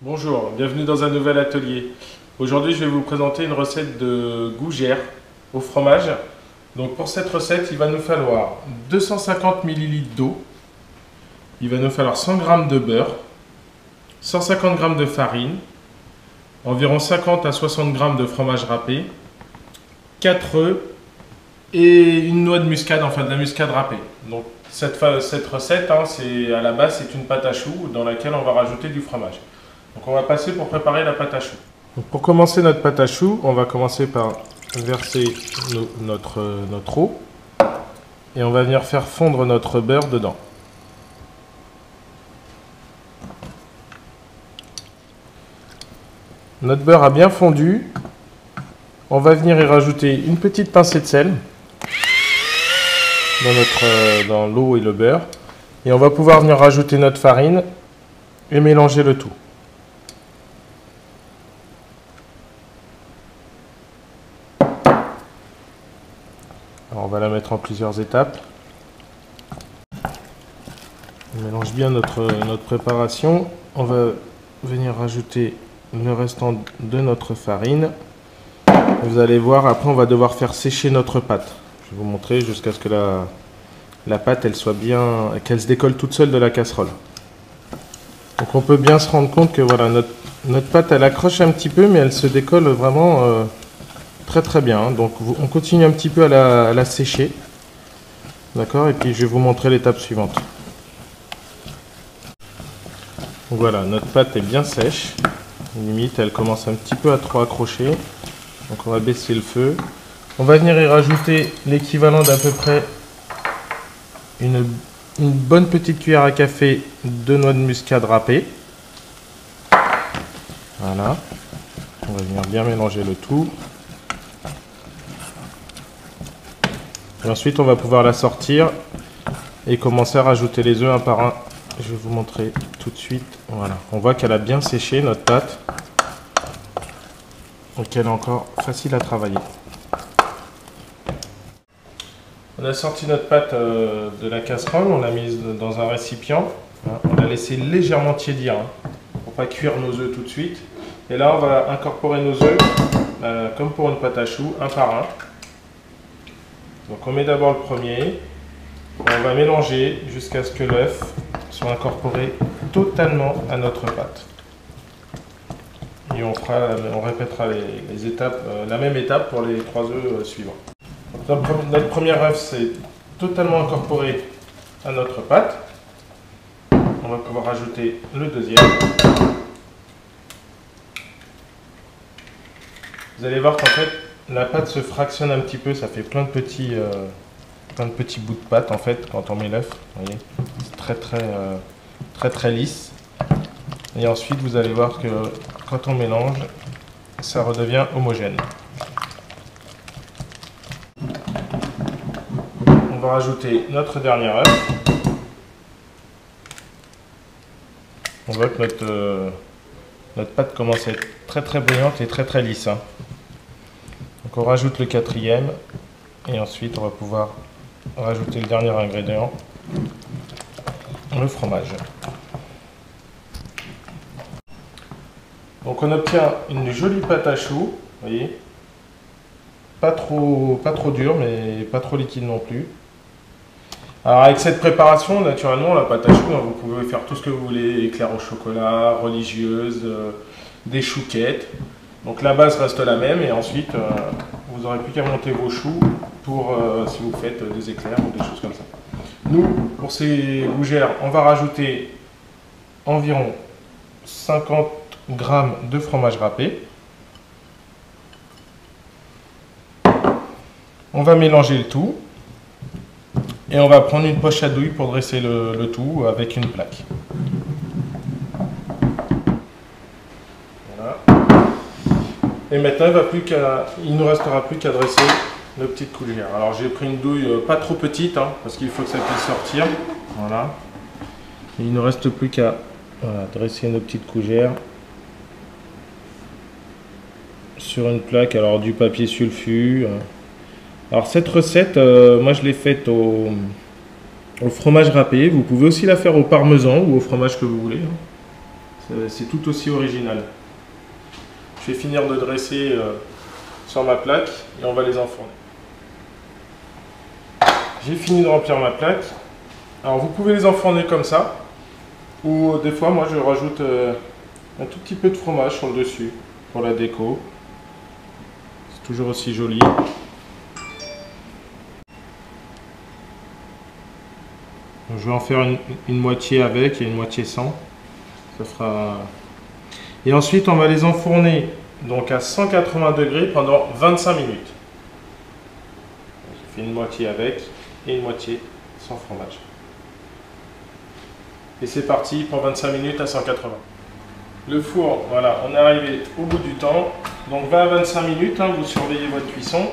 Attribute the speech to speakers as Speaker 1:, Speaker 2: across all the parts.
Speaker 1: Bonjour, bienvenue dans un nouvel atelier. Aujourd'hui, je vais vous présenter une recette de gougère au fromage. Donc pour cette recette, il va nous falloir 250 ml d'eau, il va nous falloir 100 g de beurre, 150 g de farine, environ 50 à 60 g de fromage râpé, 4 œufs et une noix de muscade, enfin de la muscade râpée. Donc cette recette, à la base, c'est une pâte à choux dans laquelle on va rajouter du fromage. Donc on va passer pour préparer la pâte à choux. Donc pour commencer notre pâte à choux, on va commencer par verser notre eau et on va venir faire fondre notre beurre dedans. Notre beurre a bien fondu. On va venir y rajouter une petite pincée de sel dans l'eau et le beurre. Et on va pouvoir venir rajouter notre farine et mélanger le tout. Alors on va la mettre en plusieurs étapes. On mélange bien notre préparation. On va venir rajouter le restant de notre farine. Vous allez voir, après on va devoir faire sécher notre pâte. Je vais vous montrer jusqu'à ce que la pâte elle soit bien, qu'elle se décolle toute seule de la casserole. Donc on peut bien se rendre compte que voilà, notre pâte elle accroche un petit peu, mais elle se décolle vraiment très bien. Donc on continue un petit peu à la sécher. D'accord, et puis je vais vous montrer l'étape suivante. Donc voilà, notre pâte est bien sèche. Limite elle commence un petit peu à trop accrocher. Donc on va baisser le feu. On va venir y rajouter l'équivalent d'à peu près une bonne petite cuillère à café de noix de muscade râpée. Voilà. On va venir bien mélanger le tout. Et ensuite on va pouvoir la sortir et commencer à rajouter les œufs un par un. Je vais vous montrer tout de suite. Voilà. On voit qu'elle a bien séché notre pâte. Donc elle est encore facile à travailler. On a sorti notre pâte de la casserole, on l'a mise dans un récipient. On l'a laissé légèrement tiédir pour ne pas cuire nos œufs tout de suite. Et là on va incorporer nos œufs comme pour une pâte à choux, un par un. Donc on met d'abord le premier. On va mélanger jusqu'à ce que l'œuf soit incorporé totalement à notre pâte. Et on répétera les étapes, la même étape pour les 3 œufs suivants. Donc notre premier œuf s'est totalement incorporé à notre pâte. On va pouvoir ajouter le deuxième. Vous allez voir qu'en fait la pâte se fractionne un petit peu, ça fait plein de petits bouts de pâte en fait quand on met l'œuf. Vous voyez, c'est très lisse. Et ensuite vous allez voir que quand on mélange, ça redevient homogène. On va rajouter notre dernier œuf. On voit que notre pâte commence à être très brillante et très lisse. Donc on rajoute le quatrième et ensuite on va pouvoir rajouter le dernier ingrédient, le fromage. Donc on obtient une jolie pâte à choux, vous voyez, pas trop dure mais pas trop liquide non plus. Alors avec cette préparation, naturellement la pâte à choux, vous pouvez faire tout ce que vous voulez, éclairs au chocolat, religieuse, des chouquettes. Donc la base reste la même et ensuite vous n'aurez plus qu'à monter vos choux pour si vous faites des éclairs ou des choses comme ça. Nous, pour ces gougères, on va rajouter environ 50 g de fromage râpé. On va mélanger le tout et on va prendre une poche à douille pour dresser le tout avec une plaque. Voilà. Et maintenant il ne nous restera plus qu'à dresser nos petites gougères. Alors j'ai pris une douille pas trop petite parce qu'il faut que ça puisse sortir. Voilà. Et il ne reste plus qu'à dresser nos petites gougères sur une plaque, alors du papier sulfu. Alors cette recette, moi je l'ai faite au fromage râpé. Vous pouvez aussi la faire au parmesan ou au fromage que vous voulez. C'est tout aussi original. Je vais finir de dresser sur ma plaque et on va les enfourner. J'ai fini de remplir ma plaque. Alors vous pouvez les enfourner comme ça, ou des fois moi je rajoute un tout petit peu de fromage sur le dessus pour la déco. C'est toujours aussi joli. Donc, je vais en faire une moitié avec et une moitié sans. Ça fera... Et ensuite on va les enfourner donc à 180 degrés pendant 25 minutes. J'ai fait une moitié avec et une moitié sans fromage. Et c'est parti pour 25 minutes à 180. Le four, voilà, on est arrivé au bout du temps. Donc 20 à 25 minutes, hein, vous surveillez votre cuisson.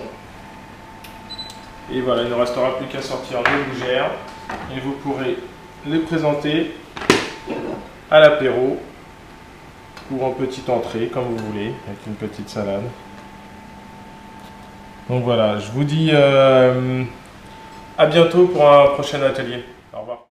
Speaker 1: Et voilà, il ne restera plus qu'à sortir les gougères. Et vous pourrez les présenter à l'apéro ou en petite entrée, comme vous voulez, avec une petite salade. Donc voilà, je vous dis à bientôt pour un prochain atelier. Au revoir.